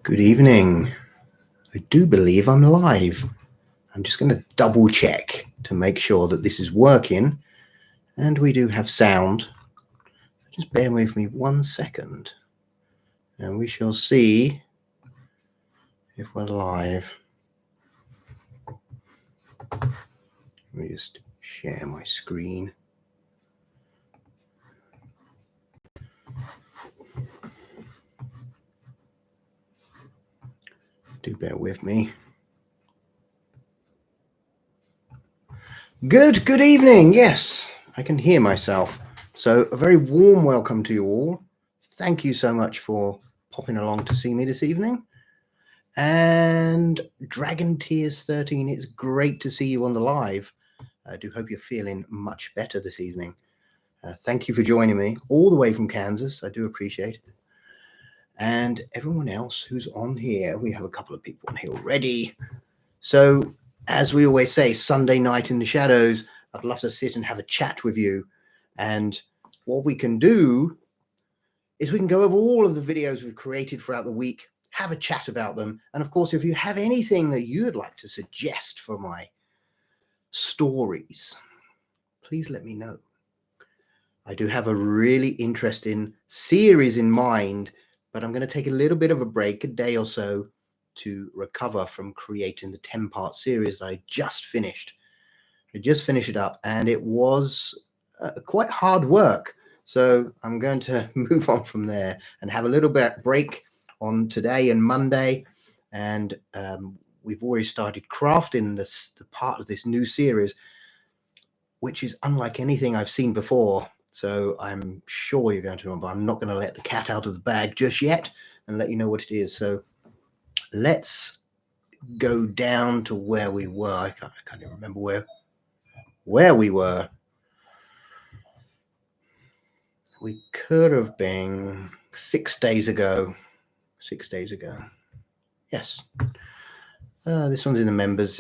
Good evening. I do believe I'm live. I'm just going to double check to make sure that this is working, and we do have sound. Just bear with me 1 second and we shall see if we're live. Let me just share my screen. Do bear with me. Good evening. Yes, I can hear myself. So a very warm welcome to you all. Thank you so much for popping along to see me this evening. And Dragon Tears 13, it's great to see you on the live. I do hope you're feeling much better this evening. Thank you for joining me all the way from Kansas. I do appreciate it. And everyone else who's on here, we have a couple of people on here already. So as we always say, Sunday night in the shadows, I'd love to sit and have a chat with you. And what we can do is we can go over all of the videos we've created throughout the week, have a chat about them. And of course, if you have anything that you'd like to suggest for my stories, please let me know. I do have a really interesting series in mind, but I'm going to take a little bit of a break, a day or so, to recover from creating the 10-part series that I just finished. I just finished it up, and it was quite hard work. So I'm going to move on from there and have a little bit break on today and Monday. And we've already started crafting the part of this new series, which is unlike anything I've seen before. So I'm sure you're going to remember. I'm not going to let the cat out of the bag just yet and let you know what it is. So let's go down to where we were. I can't even remember where we were. We could have been 6 days ago. 6 days ago. Yes. This one's in the members.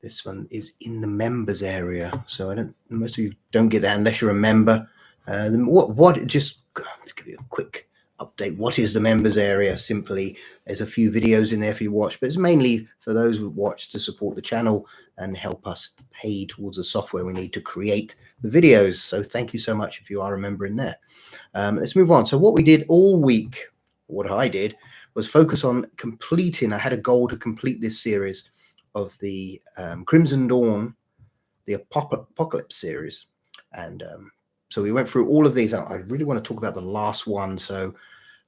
This one is in the members area. So most of you don't get that unless you're a member. Just give you a quick update. What is the members area? Simply, there's a few videos in there for you to watch, but it's mainly for those who watch to support the channel and help us pay towards the software we need to create the videos. So thank you so much if you are a member in there. Let's move on. So what we did all week, what I did, was focus on completing. I had a goal to complete this series of the Crimson Dawn, the Apocalypse series. And so we went through all of these. I really want to talk about the last one, so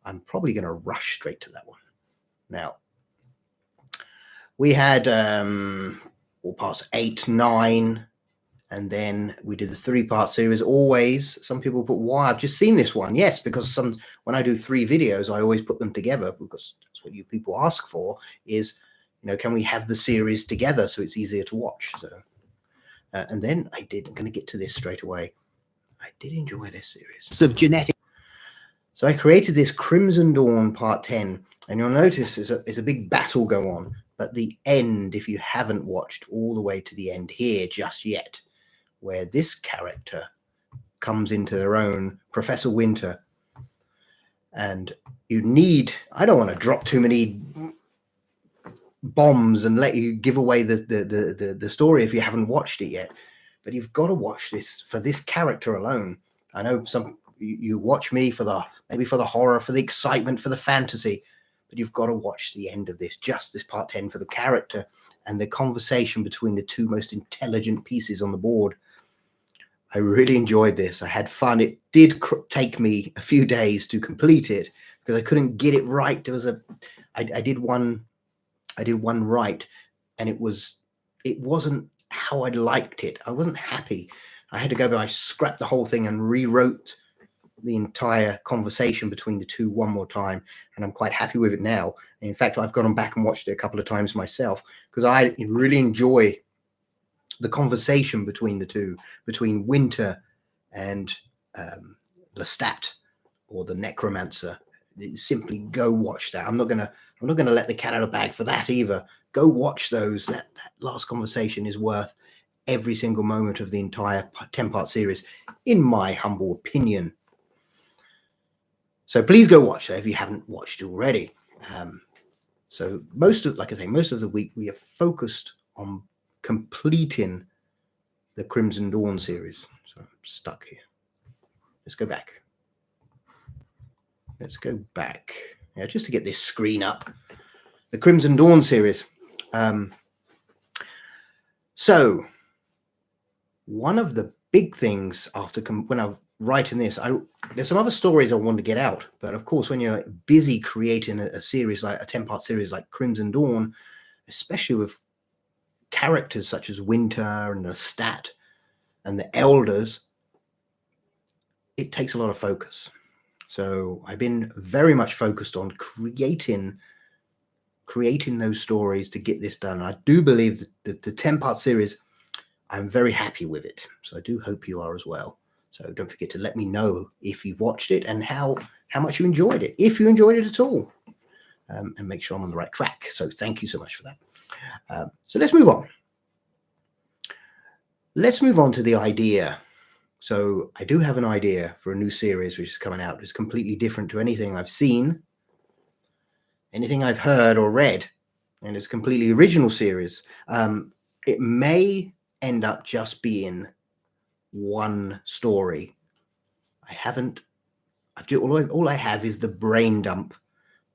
I'm probably going to rush straight to that one. Now, we had all parts 8, 9, and then we did the 3-part series. Always, some people put, why? I've just seen this one. Yes, because when I do 3 videos, I always put them together because that's what you people ask for is, can we have the series together so it's easier to watch? So, and then I'm going to get to this straight away. I did enjoy this series of genetic. So I created this Crimson Dawn Part 10, and you'll notice there's a big battle go on. But the end, if you haven't watched all the way to the end here just yet, where this character comes into their own, Professor Winter, and I don't want to drop too many bombs and let you give away the story if you haven't watched it yet, but you've got to watch this for this character alone. I know you watch me maybe for the horror, for the excitement, for the fantasy, but you've got to watch the end of this part 10 for the character and the conversation between the 2 most intelligent pieces on the board. I really enjoyed this. I had fun. It did take me a few days to complete it because I couldn't get it right. I did one right, and it wasn't how I liked it. I wasn't happy. I had to go back. I scrapped the whole thing and rewrote the entire conversation between the 2 one more time, and I'm quite happy with it now. In fact, I've gone back and watched it a couple of times myself because I really enjoy the conversation between the 2, between Winter and Lestat, or the Necromancer. Simply go watch that. I'm not gonna let the cat out of the bag for that either. Go watch those. That last conversation is worth every single moment of the entire 10-part series, in my humble opinion. So please go watch that if you haven't watched already. So most of the week we are focused on completing the Crimson Dawn series. So I'm stuck here. Let's go back. Yeah, just to get this screen up. The Crimson Dawn series. So one of the big things when I'm writing this, there's some other stories I want to get out, but of course, when you're busy creating a series like a 10-part series like Crimson Dawn, especially with characters such as Winter and Lestat and the Elders, it takes a lot of focus. So I've been very much focused on creating those stories to get this done. I do believe that the 10-part series, I'm very happy with it. So I do hope you are as well. So don't forget to let me know if you watched it and how much you enjoyed it, if you enjoyed it at all, and make sure I'm on the right track. So thank you so much for that. So let's move on. Let's move on to the idea. So I do have an idea for a new series which is coming out. It's completely different to anything I've seen, anything I've heard or read, and it's a completely original series. It may end up just being one story. All I have is the brain dump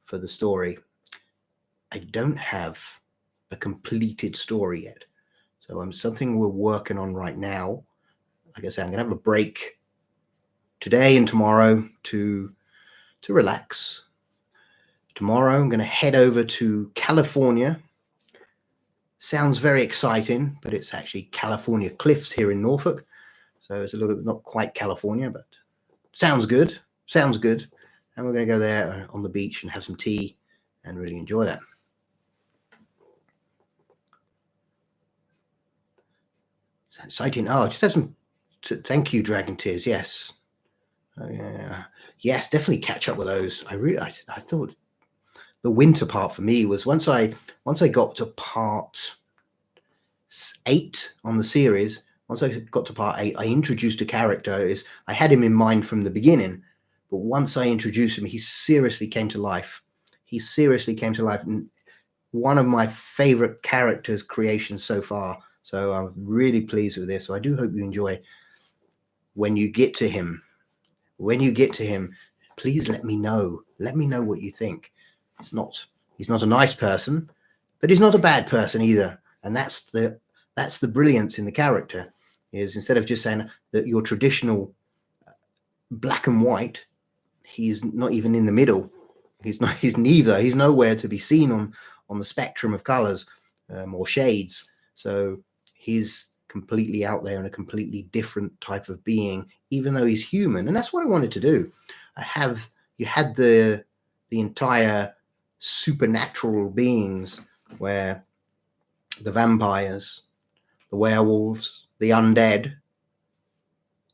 for the story. I don't have a completed story yet. So something we're working on right now. Like I said, I'm going to have a break today and tomorrow to relax. Tomorrow, I'm going to head over to California. Sounds very exciting, but it's actually California Cliffs here in Norfolk. So it's a little bit not quite California, but sounds good. Sounds good. And we're going to go there on the beach and have some tea and really enjoy that. It's exciting. Oh, just have some. Thank you, Dragon Tears. Yes. Yeah. Yes, definitely catch up with those. I thought the Winter part for me was once I got to part 8 on the series. Once I got to part 8, I introduced a character. I had him in mind from the beginning, but once I introduced him, he seriously came to life. And one of my favorite characters creations so far. So I'm really pleased with this. So I do hope you enjoy. When you get to him, please let me know. Let me know what you think. He's not a nice person, but he's not a bad person either. And that's the brilliance in the character, is instead of just saying that you're traditional black and white, he's not even in the middle. He's neither. He's nowhere to be seen on the spectrum of colors or shades. So he's completely out there and a completely different type of being, even though he's human. And that's what I wanted to do. You had the entire supernatural beings, where the vampires, the werewolves, the undead,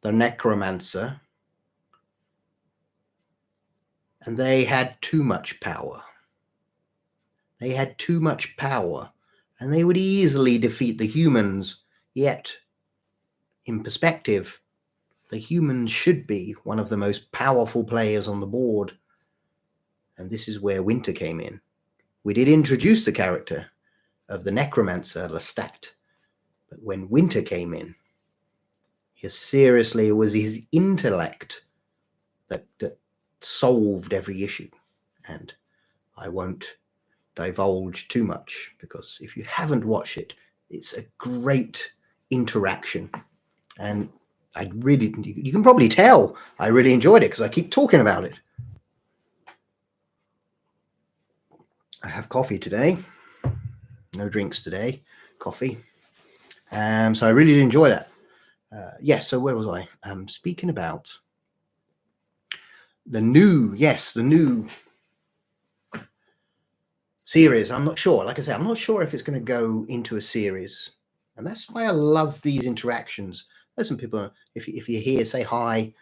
the necromancer, and they had too much power. They had too much power, and they would easily defeat the humans. Yet, in perspective, the humans should be one of the most powerful players on the board. And this is where Winter came in. We did introduce the character of the necromancer, Lestat. But when Winter came in, it was his intellect that solved every issue. And I won't divulge too much, because if you haven't watched it, it's a great interaction. And you can probably tell I really enjoyed it because I keep talking about it. I have coffee today. No drinks today, coffee. So I really did enjoy that. Yes, so where was I? Speaking about the new series. I'm not sure. Like I said, I'm not sure if it's going to go into a series. And that's why I love these interactions. There's some people, if you're here, say hi.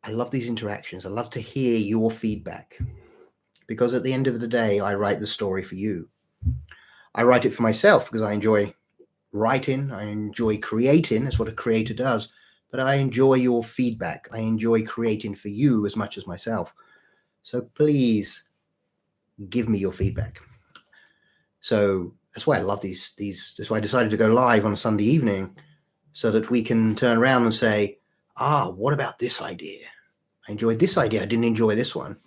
I love these interactions. I love to hear your feedback. Because at the end of the day, I write the story for you. I write it for myself because I enjoy writing. I enjoy creating. That's what a creator does. but I enjoy your feedback. I enjoy creating for you as much as myself. So please give me your feedback. So that's why I love these. That's why I decided to go live on a Sunday evening, so that we can turn around and say, what about this idea? I enjoyed this idea. I didn't enjoy this one.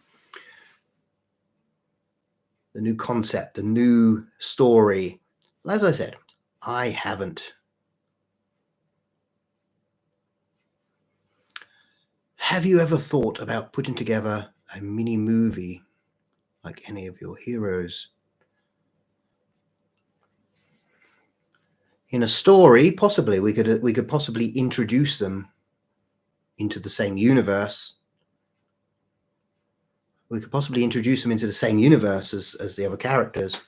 The new concept, the new story. As I said, I haven't. Have you ever thought about putting together a mini movie like any of your heroes? In a story, possibly we could possibly introduce them into the same universe. We could possibly introduce them into the same universe as the other characters.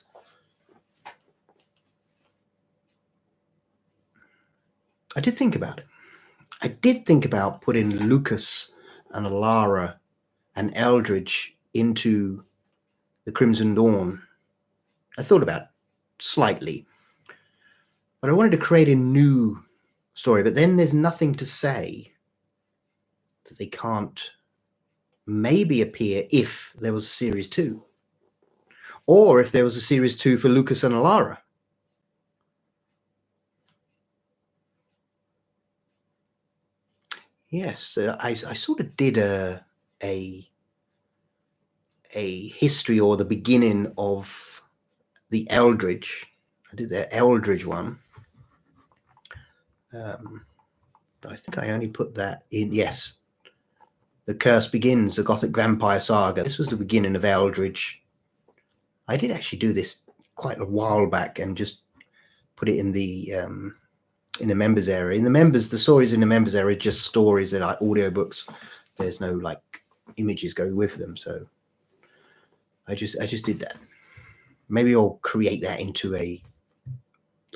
I did think about it. I did think about putting Lucas and Alara and Eldridge into the Crimson Dawn. I thought about it slightly, but I wanted to create a new story. But then there's nothing to say that they can't maybe appear if there was a series 2, or if there was a series 2 for Lucas and Alara. Yes, I sort of did a history or the beginning of the Eldridge. I did the Eldridge one. I think I only put that in. Yes, The Curse Begins, the Gothic Vampire Saga. This was the beginning of Eldridge. I did actually do this quite a while back and just put it in the members area. In the members, the stories in the members area are just stories that are audiobooks. There's no like images go with them. So I just did that. Maybe I'll create that into a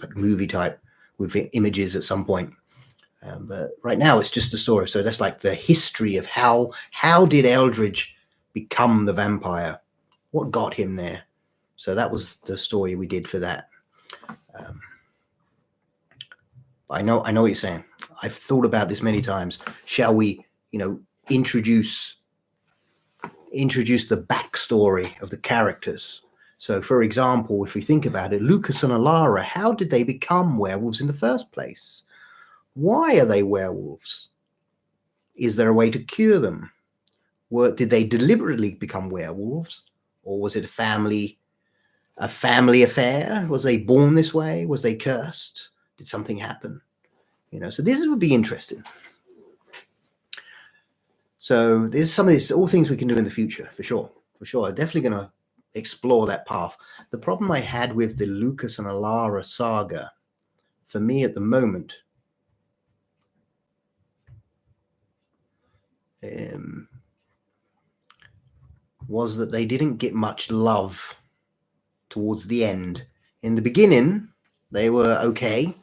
like movie type with images at some point. But right now it's just a story. So that's like the history of how did Eldridge become the vampire? What got him there? So that was the story we did for that. I know what you're saying. I've thought about this many times. Shall we, introduce the backstory of the characters? So, for example, if we think about it, Lucas and Alara, how did they become werewolves in the first place? Why are they werewolves? Is there a way to cure them? Did they deliberately become werewolves? Or was it a family affair? Was they born this way? Was they cursed? Did something happen? So this would be interesting. So there's some of these, all things we can do in the future, for sure. I'm definitely going to explore that path. The problem I had with the Lucas and Alara saga, for me at the moment, was that they didn't get much love towards the end. In the beginning, they were okay,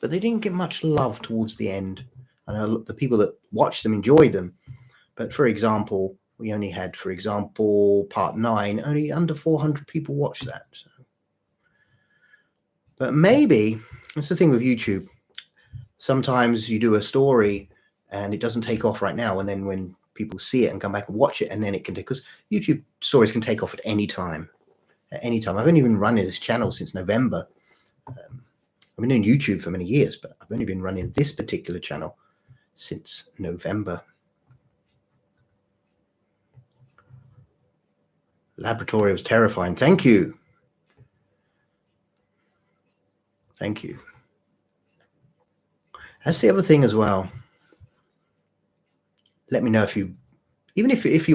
but they didn't get much love towards the end. I know the people that watched them enjoyed them. But for example, we only had, part 9, only under 400 people watched that. So. But maybe, that's the thing with YouTube. Sometimes you do a story and it doesn't take off right now. And then when people see it and come back and watch it, and then it can take, because YouTube stories can take off at any time. At any time. I've only been running this channel since November. I've been doing YouTube for many years, but I've only been running this particular channel since November. Laboratory was terrifying. Thank you. Thank you. That's the other thing as well. Let me know if you're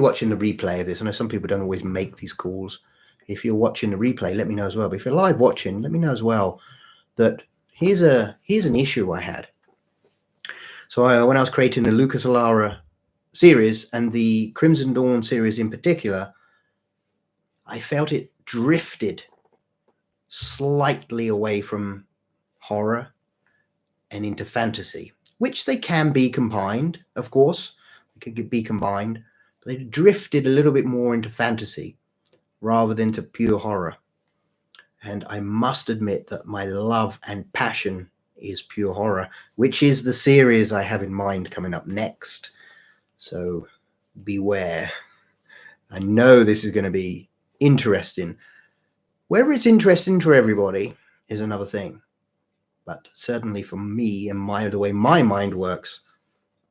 watching the replay of this. I know some people don't always make these calls. If you're watching the replay, let me know as well. But if you're live watching, let me know as well that here's an issue I had. So when I was creating the Lucas Alara series and the Crimson Dawn series in particular, I felt it drifted slightly away from horror and into fantasy, which they can be combined, of course. They could be combined, but they drifted a little bit more into fantasy rather than to pure horror. And I must admit that my love and passion is Pure Horror, which is the series I have in mind coming up next. So beware. I know this is going to be interesting. Whether it's interesting for everybody is another thing. But certainly for me and the way my mind works,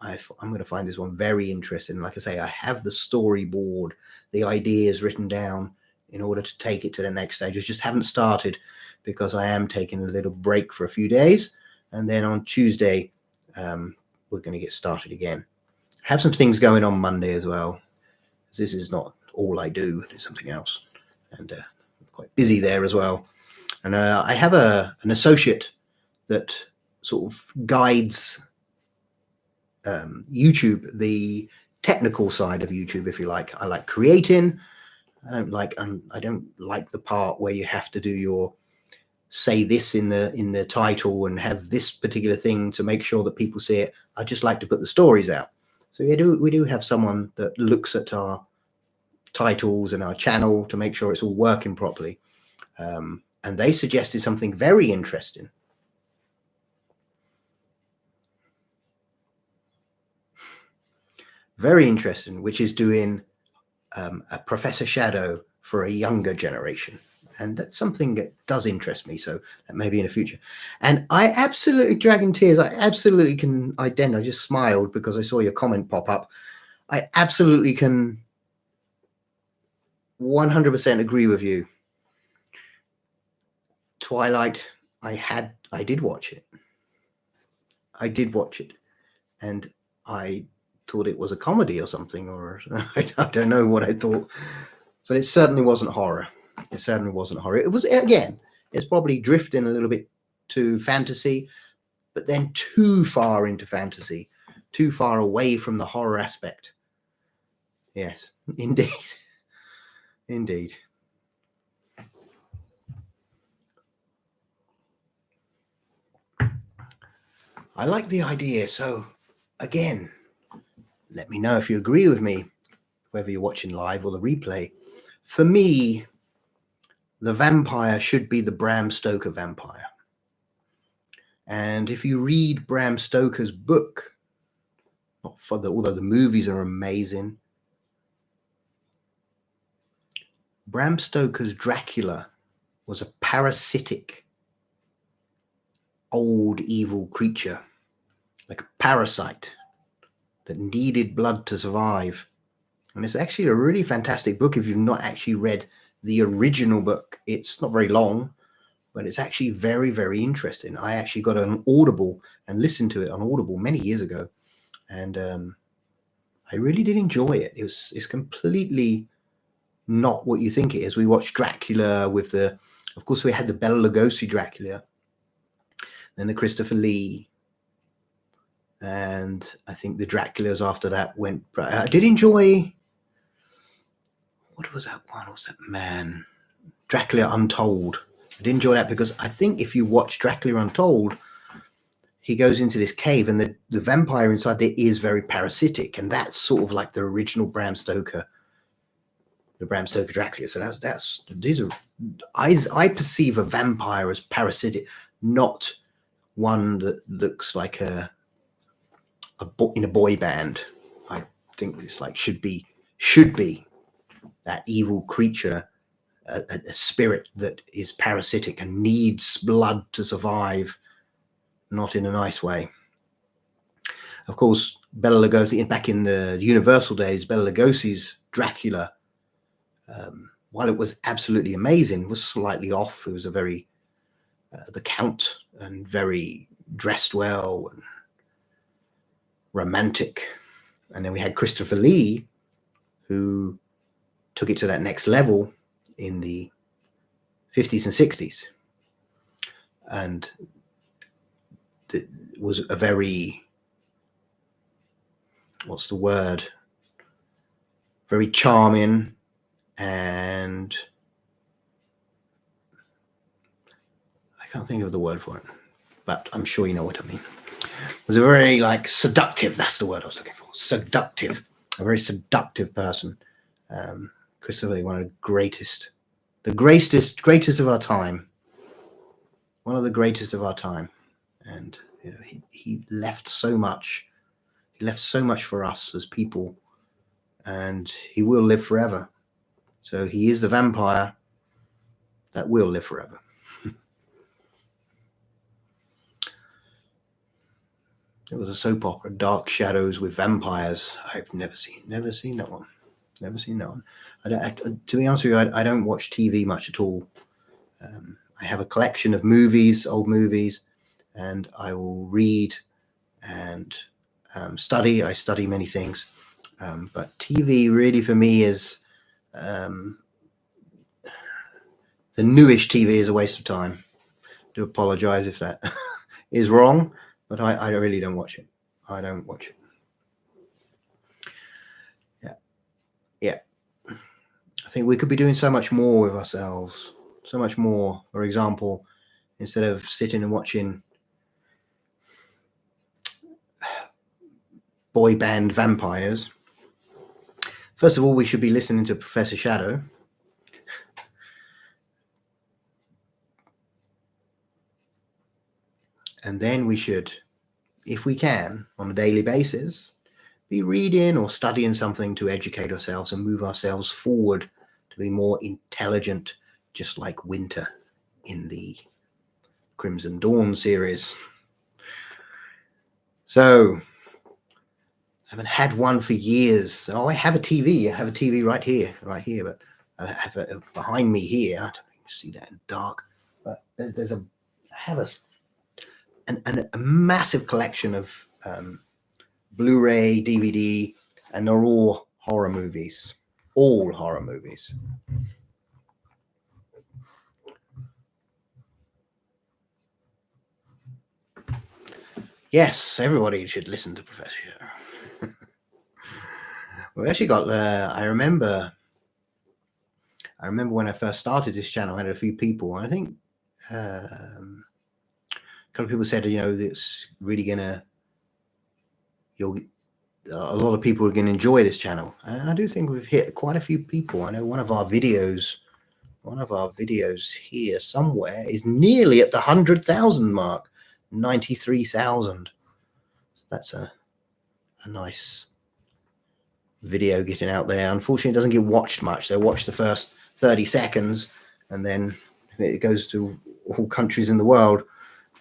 I'm going to find this one very interesting. Like I say, I have the storyboard, the ideas written down in order to take it to the next stage. I just haven't started because I am taking a little break for a few days. And then on Tuesday, we're going to get started again. I have some things going on Monday as well. This is not all I do. I do something else. And I'm quite busy there as well. And I have an associate that sort of guides YouTube, the technical side of YouTube, if you like. I like creating. I don't like the part where you have to do your say this in the title and have this particular thing to make sure that people see it. I just like to put the stories out. So we do have someone that looks at our titles and our channel to make sure it's all working properly. And they suggested something very interesting. Very interesting, which is doing a Professor Shadow for a younger generation. And that's something that does interest me. So that may be in the future. And I absolutely, Dragon Tears, I absolutely can identify. I just smiled because I saw your comment pop up. I absolutely can 100% agree with you. Twilight, I did watch it. I did watch it. And I thought it was a comedy or something, or I don't know what I thought, but it certainly wasn't horror. It certainly wasn't horror. It was, again, it's probably drifting a little bit to fantasy, but then too far into fantasy, too far away from the horror aspect. Yes, indeed. Indeed. I like the idea. So again, let me know if you agree with me, whether you're watching live or the replay. For me, the vampire should be the Bram Stoker vampire. And if you read Bram Stoker's book, although the movies are amazing, Bram Stoker's Dracula was a parasitic, old, evil creature, like a parasite that needed blood to survive. And it's actually a really fantastic book if you've not actually read the original book. It's not very long, but it's actually very, very interesting. I actually got an Audible and listened to it on Audible many years ago. And I really did enjoy it. It's completely not what you think it is. We watched Dracula with of course, we had the Bela Lugosi Dracula, then the Christopher Lee, and I think the Draculas after that went. I did enjoy. What was that one? What was that man? Dracula Untold. I did enjoy that because I think if you watch Dracula Untold, he goes into this cave and the vampire inside there is very parasitic, and that's sort of like the original Bram Stoker, the Bram Stoker Dracula. So I perceive a vampire as parasitic, not one that looks like in a boy band. I think it's like should be that evil creature, a spirit that is parasitic and needs blood to survive, not in a nice way. Of course, Bela Lugosi, back in the Universal days, Bela Lugosi's Dracula, while it was absolutely amazing, was slightly off. It was a very the Count, and very dressed well and romantic. And then we had Christopher Lee, who took it to that next level in the 50s and 60s. And it was a very, what's the word? Very charming, and I can't think of the word for it, but I'm sure you know what I mean. It was a very seductive, that's the word I was looking for. Seductive, a very seductive person. Christopher Lee, one of the greatest of our time. One of the greatest of our time. and he left so much. He left so much for us as people, and he will live forever. So he is the vampire that will live forever. It was a soap opera, Dark Shadows with Vampires. I've never seen that one. Never seen that one. To be honest with you, I don't watch TV much at all. I have a collection of movies, old movies, and I will read and study. I study many things, but TV really for me is the newish TV is a waste of time. I do apologize if that is wrong, but I really don't watch it. I don't watch it. Yeah. I think we could be doing so much more with ourselves. So much more. For example, instead of sitting and watching boy band vampires, first of all, we should be listening to Professor Shadow. And then we should, if we can, on a daily basis, be reading or studying something to educate ourselves and move ourselves forward to be more intelligent, just like Winter in the Crimson Dawn series. So, I haven't had one for years. Oh, I have a TV. I have a TV right here, but I have it behind me here. I don't know if you can see that in the dark, but I have a massive collection of Blu-ray, DVD, and they're all horror movies. All horror movies. Yes, everybody should listen to Professor Shadow. We actually got. I remember when I first started this channel, I had a few people, and I think a couple of people said, it's really gonna. A lot of people are going to enjoy this channel, and I do think we've hit quite a few people. I know one of our videos here somewhere is nearly at the 100,000 mark, 93,000. That's a nice video getting out there. Unfortunately, it doesn't get watched much. They watch the first 30 seconds, and then it goes to all countries in the world.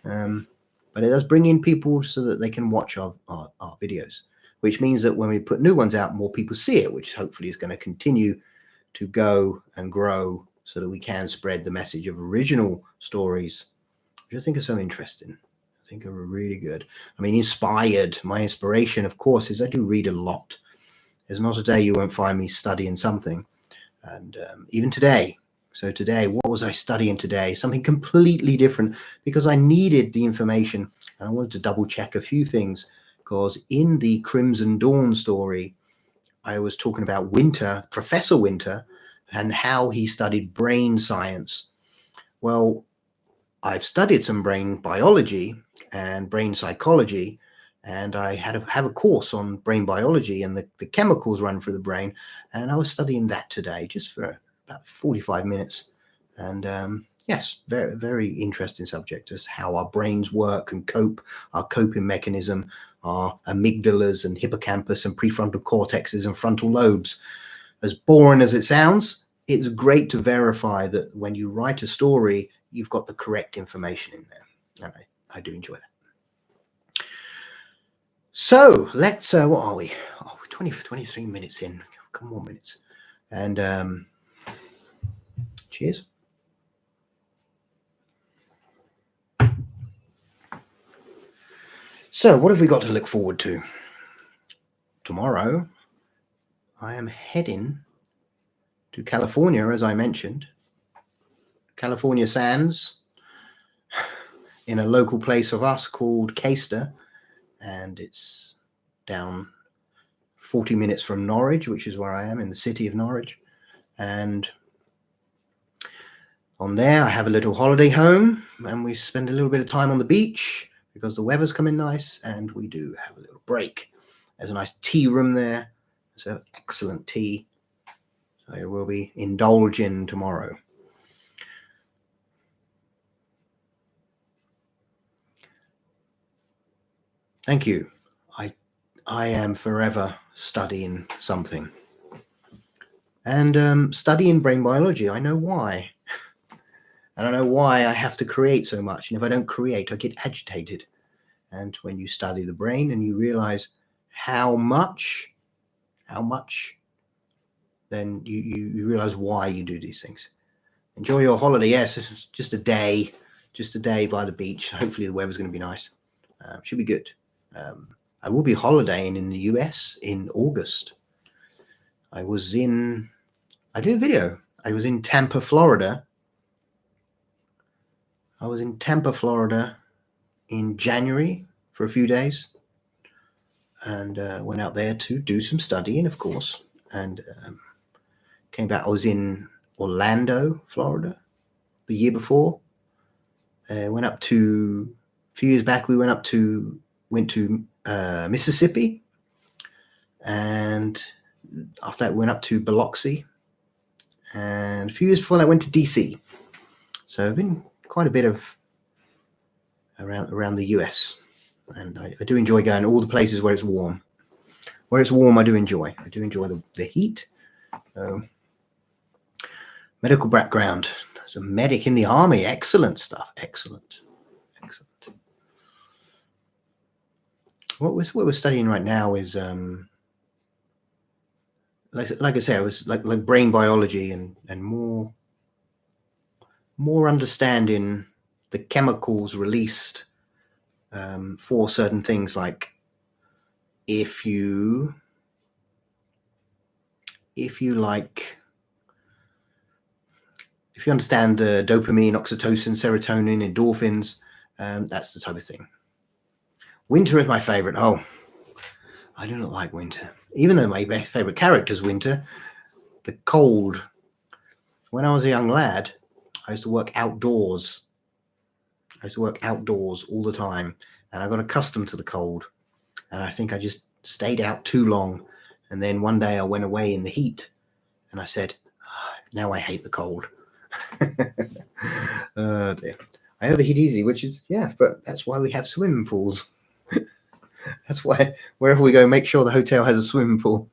But it does bring in people so that they can watch our videos, which means that when we put new ones out, more people see it, which hopefully is going to continue to go and grow so that we can spread the message of original stories, which I think are so interesting. I think are really good. I mean, my inspiration, of course, is I do read a lot. There's not a day you won't find me studying something. And even today. So today, what was I studying today? Something completely different, because I needed the information and I wanted to double check a few things, because in the Crimson Dawn story, I was talking about Winter, Professor Winter, and how he studied brain science. Well, I've studied some brain biology and brain psychology, and I have a course on brain biology and the chemicals run through the brain, and I was studying that today just for about 45 minutes. And yes, very, very interesting subject, as how our brains work and cope, our coping mechanism, our amygdalas and hippocampus and prefrontal cortexes and frontal lobes. As boring as it sounds, it's great to verify that when you write a story, you've got the correct information in there. And I do enjoy that. So let's, what are we? Oh, 23 minutes in. A couple more minutes. And cheers. So what have we got to look forward to? Tomorrow, I am heading to California, as I mentioned. California Sands, in a local place of us called Caister, and it's down 40 minutes from Norwich, which is where I am, in the city of Norwich. And on there, I have a little holiday home, and we spend a little bit of time on the beach because the weather's coming nice, and we do have a little break. There's a nice tea room there. So excellent tea. So we'll be indulging tomorrow. Thank you. I am forever studying something. And studying brain biology, I know why. And I know why I have to create so much. And if I don't create, I get agitated. And when you study the brain and you realize how much, then you realize why you do these things. Enjoy your holiday. Yes, it's just a day by the beach. Hopefully the weather's going to be nice. Should be good. I will be holidaying in the US in August. I did a video. I was in Tampa, Florida. In January for a few days, and went out there to do some studying, of course, and came back. I was in Orlando, Florida, the year before. Went up to a few years back. We went to Mississippi, and after that, we went up to Biloxi, and a few years before that, went to DC. So I've been quite a bit of around the US, and I do enjoy going all the places where it's warm. Where it's warm, I do enjoy. I do enjoy the heat. Medical background. As a medic in the army, excellent stuff. Excellent. What we're studying right now is like I say, it was like brain biology and more understanding the chemicals released for certain things, like if you understand dopamine, oxytocin, serotonin, endorphins, that's the type of thing. Winter is my favorite. Oh, I do not like winter. Even though my favorite character is winter, the cold. When I was a young lad, I used to work outdoors. All the time, and I got accustomed to the cold. And I think I just stayed out too long. And then one day I went away in the heat, and I said, now I hate the cold. Oh dear. I overheat easy, which is, but that's why we have swimming pools. That's why wherever we go, make sure the hotel has a swimming pool.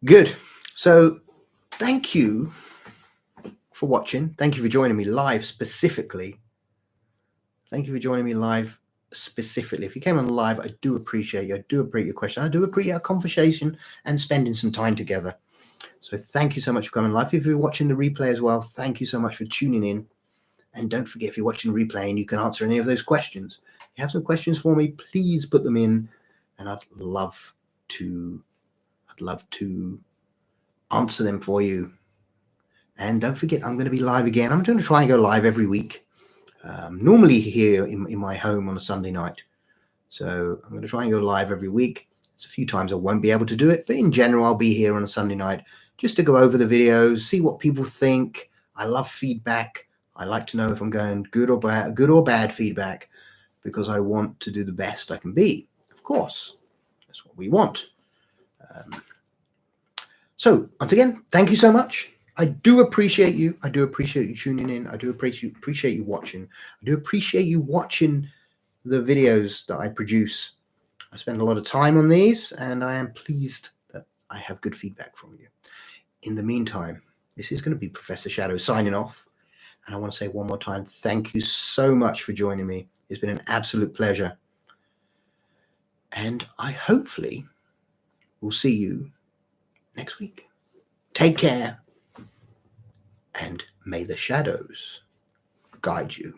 Good. So thank you for watching. Thank you for joining me live specifically. If you came on live, I do appreciate you. I do appreciate your question. I do appreciate our conversation and spending some time together. So thank you so much for coming live. If you're watching the replay as well, thank you so much for tuning in. And don't forget, if you're watching the replay and you can answer any of those questions, if you have some questions for me, please put them in, and I'd love to answer them for you. And don't forget, I'm going to be live again. I'm going to try and go live every week. Normally here in my home on a Sunday night. So I'm going to try and go live every week. There's a few times I won't be able to do it, but in general, I'll be here on a Sunday night just to go over the videos, see what people think. I love feedback. I like to know if I'm going good or bad feedback, because I want to do the best I can be. Of course, that's what we want. So once again, thank you so much. I do appreciate you. I do appreciate you tuning in. I do appreciate you watching. I do appreciate you watching the videos that I produce. I spend a lot of time on these, and I am pleased that I have good feedback from you. In the meantime, this is going to be Professor Shadow signing off. And I want to say one more time, thank you so much for joining me. It's been an absolute pleasure. And I hopefully will see you next week. Take care. And may the shadows guide you.